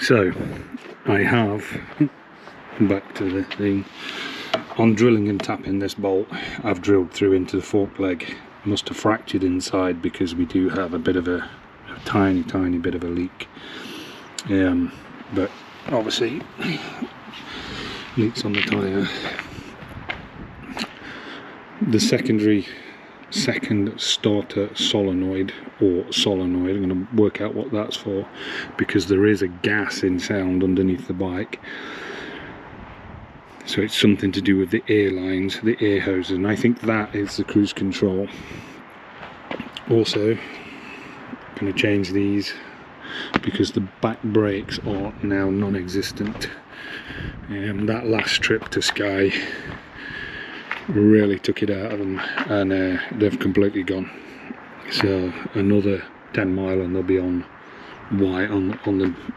So I have, back to the thing, on drilling and tapping this bolt, I've drilled through into the fork leg. Must have fractured inside because we do have a bit of a tiny bit of a leak. But obviously leaks on the tyre. The second starter solenoid, or solenoid, I'm going to work out what that's for, because there is a gas in sound underneath the bike, so it's something to do with the air lines, the air hoses, and I think that is the cruise control. Also going to change these because the back brakes are now non-existent. That last trip to Skye really took it out of them, and they've completely gone. So another 10 mile and they'll be on white on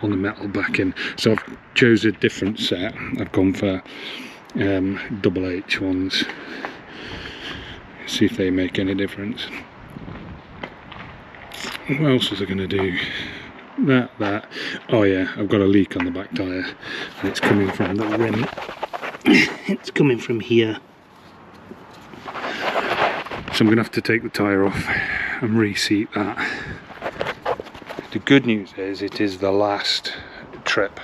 the metal backing. So I've chose a different set. I've gone for double H ones. See if they make any difference. What else was I going to do? That. Oh yeah, I've got a leak on the back tyre, and it's coming from the rim. It's coming from here. So I'm going to have to take the tyre off and reseat that. The good news is it is the last trip.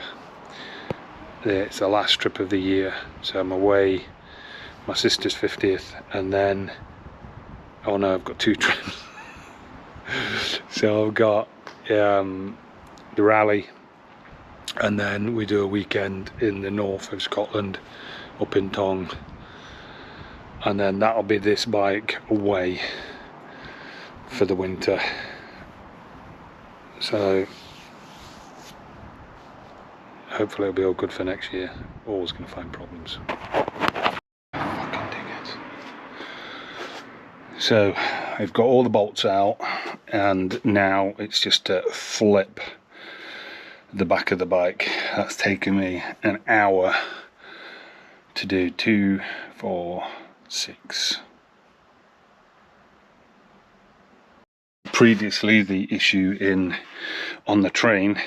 It's the last trip of the year. So I'm away, my sister's 50th, and then, oh no, I've got 2 trips. So I've got the rally, and then we do a weekend in the north of Scotland, up in Tong. And then that'll be this bike away for the winter. So hopefully it'll be all good for next year. Always going to find problems. Fucking dickheads. So I've got all the bolts out, and now it's just to flip the back of the bike. That's taken me an hour to do. 2, 4, 6. Previously, the issue on the train,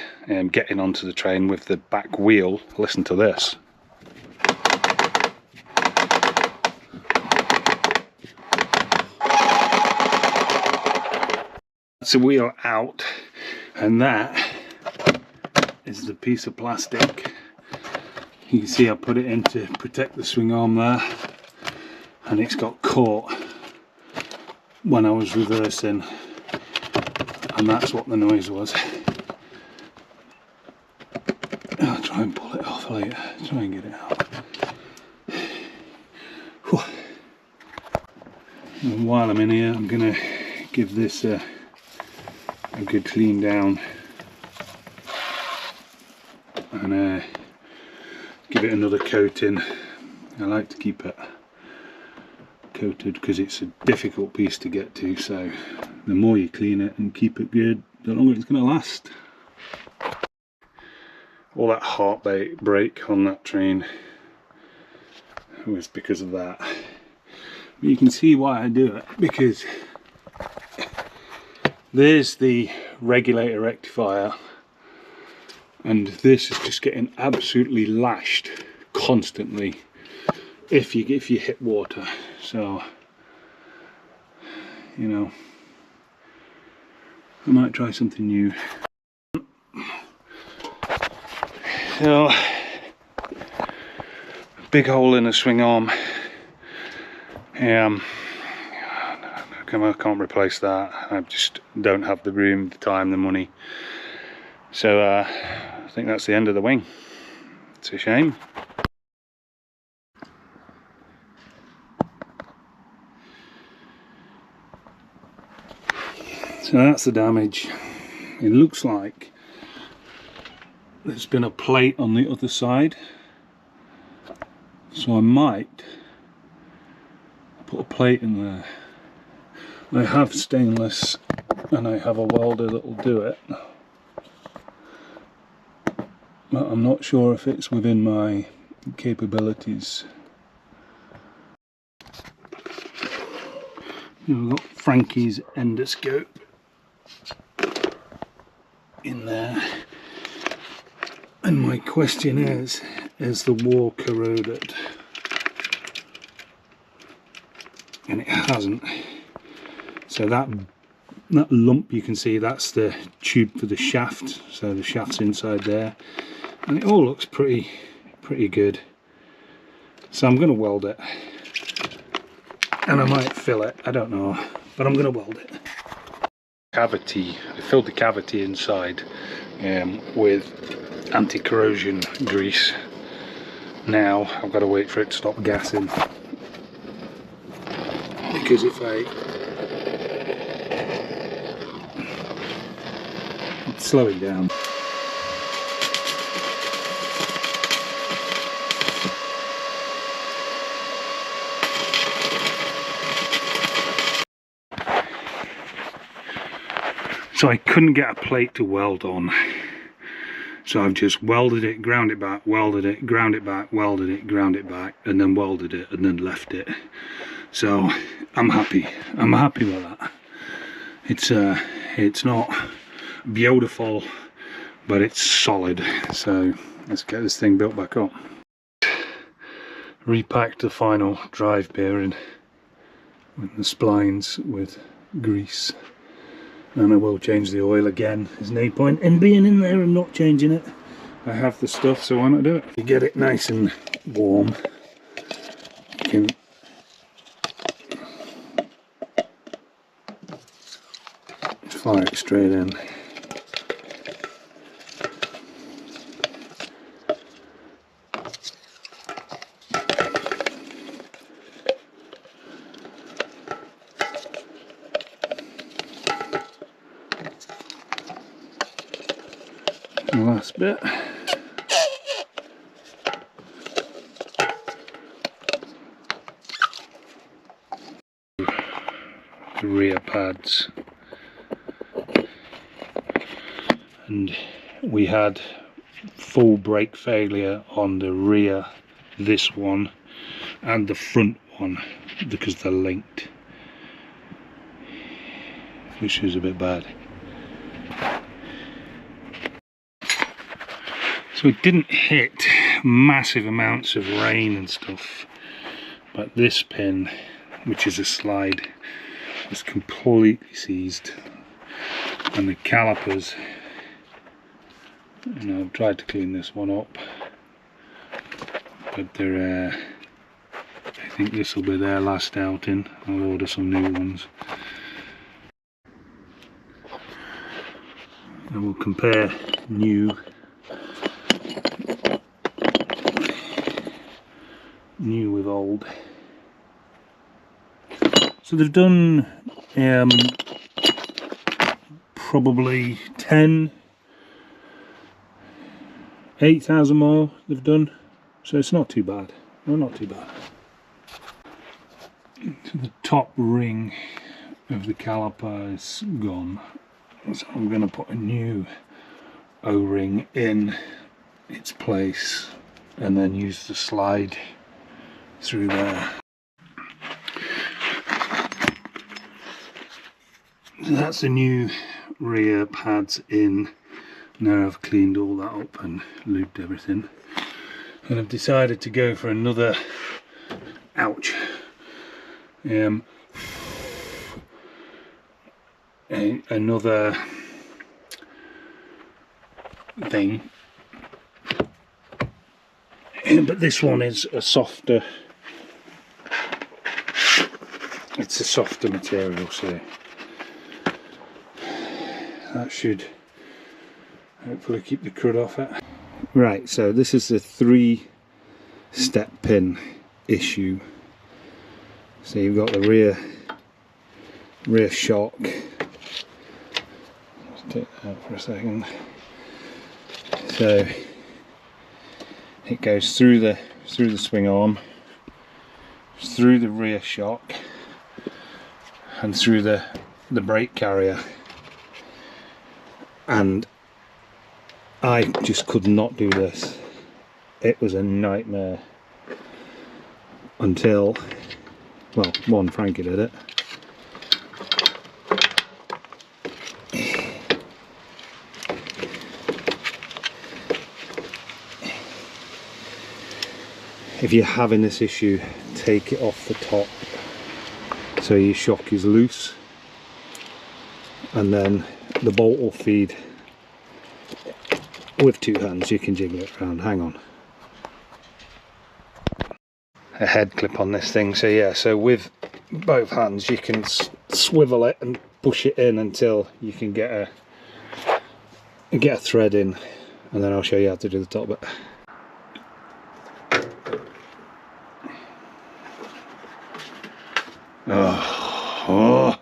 getting onto the train with the back wheel. Listen to this. That's the wheel out, and that is the piece of plastic. You can see I put it in to protect the swing arm there, and it's got caught when I was reversing, and that's what the noise was. I'll try and pull it off later, try and get it out. Whew. And while I'm in here, I'm going to give this a good clean down, and give it another coating. I like to keep it coated because it's a difficult piece to get to, so the more you clean it and keep it good, the longer it's going to last. All that heartbreak on that train was because of that. But you can see why I do it, because there's the regulator rectifier, and this is just getting absolutely lashed constantly if you hit water. So, you know, I might try something new. So, big hole in the swing arm. I can't replace that. I just don't have the room, the time, the money. So I think that's the end of the wing. It's a shame. So that's the damage. It looks like there's been a plate on the other side, so I might put a plate in there. I have stainless and I have a welder that will do it, but I'm not sure if it's within my capabilities. We've got Frankie's endoscope in there. And my question is the wall corroded? And it hasn't. So that lump you can see, that's the tube for the shaft. So the shaft's inside there, and it all looks pretty good. So I'm going to weld it, and I might fill it. I don't know, but I'm going to weld it. Cavity. I filled the cavity inside with anti-corrosion grease. Now I've got to wait for it to stop gassing, because if it's slowing down. So I couldn't get a plate to weld on, so I've just welded it, ground it back, welded it, ground it back, welded it, ground it back, and then welded it, and then left it. So I'm happy with that. It's not beautiful, but it's solid. So let's get this thing built back up. Repacked the final drive bearing with the splines with grease. And I will change the oil again. There's no point in being in there and not changing it. I have the stuff, so why not do it? You get it nice and warm, you can fire it straight in. The last bit. The rear pads, and we had full brake failure on the rear, this one, and the front one, because they're linked, which is a bit bad. So it didn't hit massive amounts of rain and stuff, but this pin, which is a slide, was completely seized, and the calipers, you know, I've tried to clean this one up, but they're I think this will be their last outing. I'll order some new ones. And we'll compare new with old. So they've done probably 8,000 miles they've done, so it's not too bad. No, not too bad. So the top ring of the caliper is gone, so I'm going to put a new O-ring in its place and then use the slide through there. So that's the new rear pads in. Now I've cleaned all that up and lubed everything, and I've decided to go for another another thing, but this one is a softer, it's a softer material, so that should hopefully keep the crud off it. Right, so this is the 3-step pin issue. So you've got the rear shock. Let's take that out for a second. So it goes through the swing arm, through the rear shock, and through the brake carrier. And I just could not do this. It was a nightmare until, well, one, Frankie did it. if you're having this issue, take it off the top so your shock is loose, and then the bolt will feed with 2 hands. You can jiggle it around. Hang on. A head clip on this thing, so yeah, so with both hands you can swivel it and push it in until you can get a thread in, and then I'll show you how to do the top bit. Oh.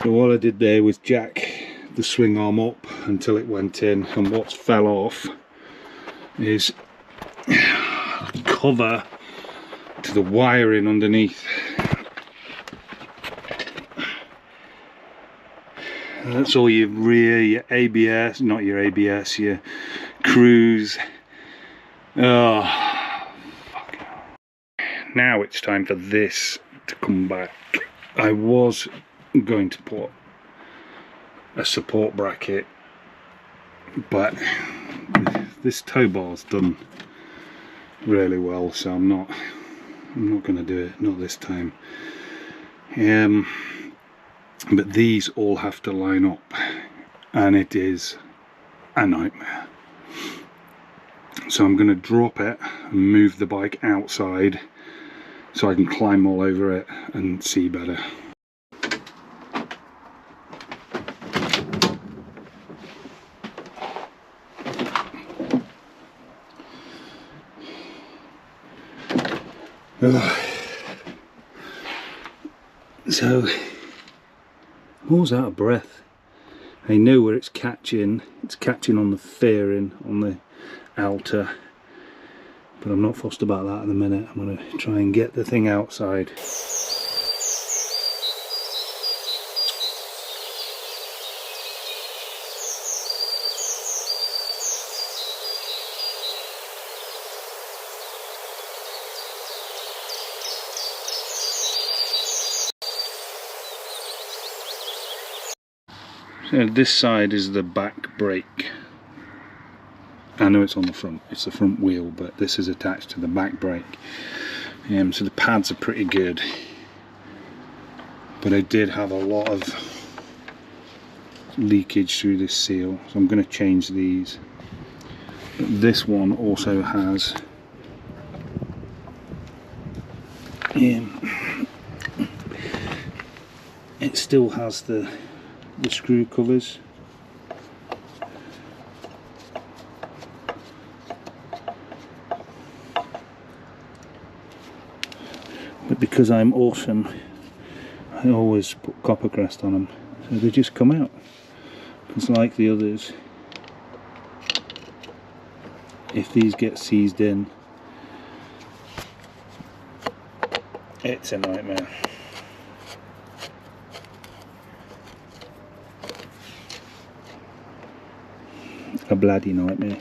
So all I did there was jack the swing arm up until it went in, and what fell off is cover to the wiring underneath. And that's all your rear, your ABS, not your ABS, your cruise. Oh, fuck. Now it's time for this to come back. I was going to put a support bracket, but this tow bar's done really well, so I'm not going to do it, not this time. But these all have to line up, and it is a nightmare. So I'm going to drop it and move the bike outside so I can climb all over it and see better. So I was out of breath. I know where it's catching on the fairing on the outer, but I'm not fussed about that in a minute. I'm going to try and get the thing outside. So this side is the back brake. I know it's on the front, it's the front wheel, but this is attached to the back brake. So the pads are pretty good, but I did have a lot of leakage through this seal, so I'm going to change these. But this one also has it still has the screw covers. But because I'm awesome, I always put copper crest on them, so they just come out. It's like the others. If these get seized in, it's a nightmare. A bloody nightmare.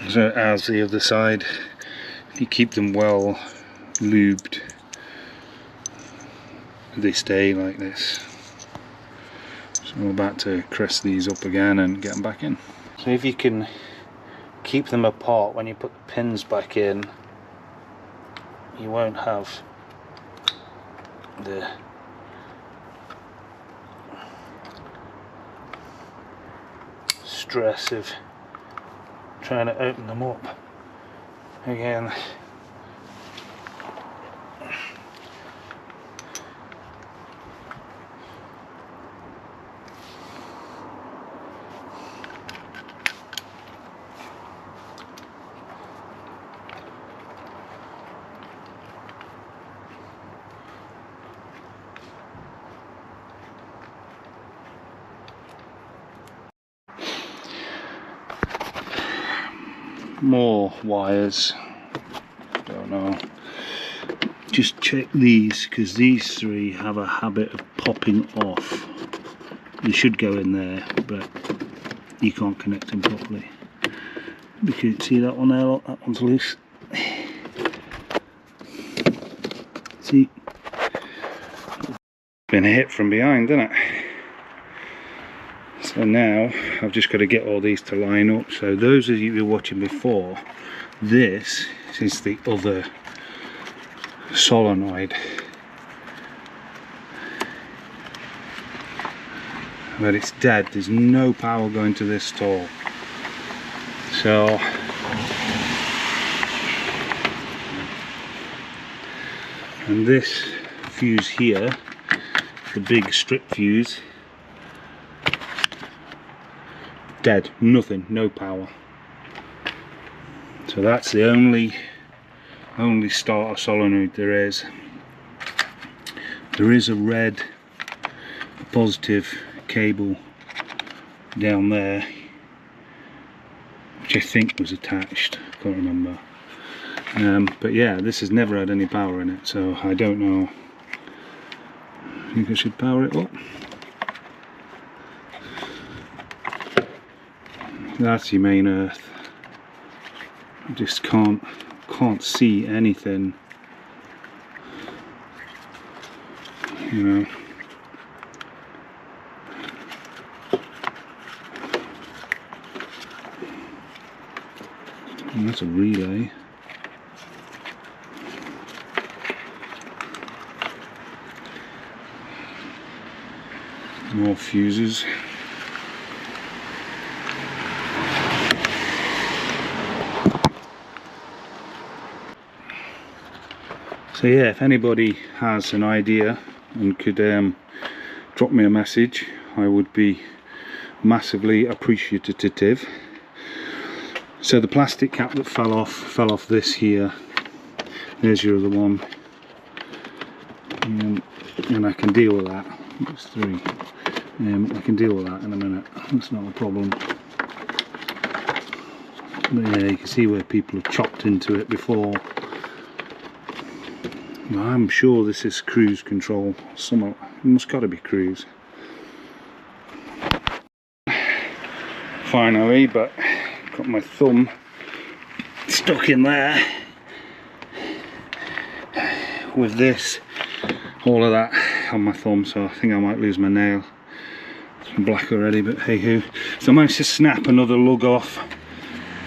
So as the other side, if you keep them well lubed, they stay like this. So we're about to crest these up again and get them back in. So if you can keep them apart when you put the pins back in, you won't have the stress of trying to open them up again. more wires. Don't know. Just check these, because these three have a habit of popping off. They should go in there, but you can't connect them properly. Because see that one there, look, that one's loose. See? Been hit from behind, isn't it? So now I've just got to get all these to line up. So those of you who were watching before, this is the other solenoid. But it's dead, there's no power going to this at all. So and this fuse here, the big strip fuse, dead, nothing, no power. So that's the only starter solenoid there is. There is a red positive cable down there, which I think was attached, I can't remember. But yeah, this has never had any power in it, so I don't know. I think I should power it up. That's your main earth. I just can't see anything, you know. And that's a relay. More fuses. So yeah, if anybody has an idea and could drop me a message, I would be massively appreciative. So the plastic cap that fell off this here. There's your other one, and I can deal with that. It's three. I can deal with that in a minute. That's not a problem. But yeah, you can see where people have chopped into it before. I'm sure this is cruise control. It must gotta be cruise. Finally, but got my thumb stuck in there with this, all of that on my thumb, so I think I might lose my nail. It's black already, but hey ho. So I managed to snap another lug off,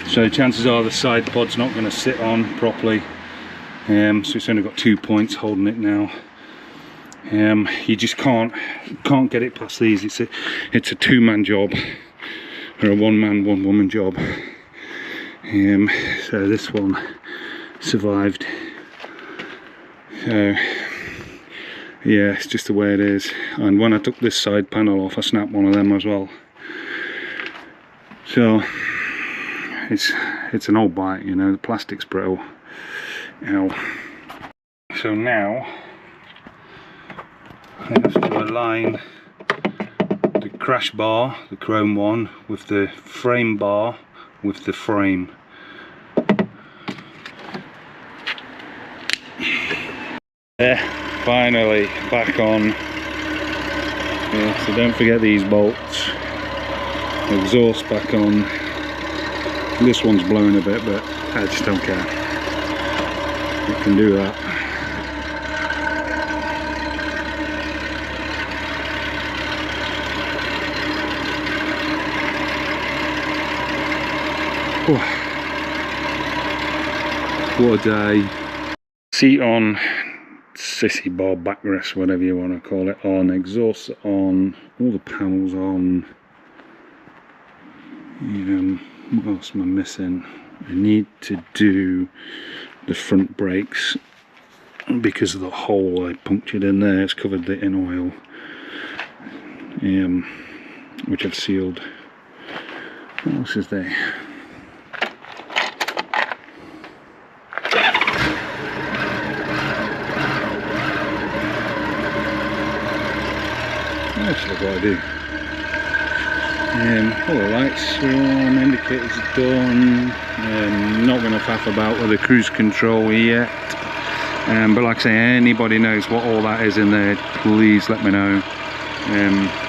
so chances are the side pod's not going to sit on properly. So it's only got 2 points holding it now. You just can't get it past these. It's a two-man job, or a one-man, one-woman job. So this one survived. So yeah, it's just the way it is. And when I took this side panel off, I snapped one of them as well. So it's an old bike, you know, the plastic's brittle. Ow. So now I have to align the crash bar, the chrome one, with the frame bar with the frame. There, finally back on. Yeah, so don't forget these bolts. Exhaust back on. This one's blowing a bit, but I just don't care. You can do that. Oh, what a day. Seat on, sissy bar backrest, whatever you want to call it, on, exhaust on, all the panels on. What else am I missing? I need to do the front brakes because of the hole I punctured in there. It's covered in oil, which I've sealed. What else is there? That's what I do. All the lights are on, indicators are done. Not going to faff about with the cruise control yet. But like I say, anybody knows what all that is in there, please let me know.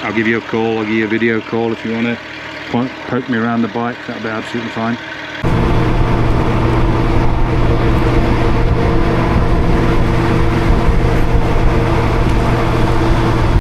I'll give you a call, I'll give you a video call if you want to poke me around the bike, that'll be absolutely fine.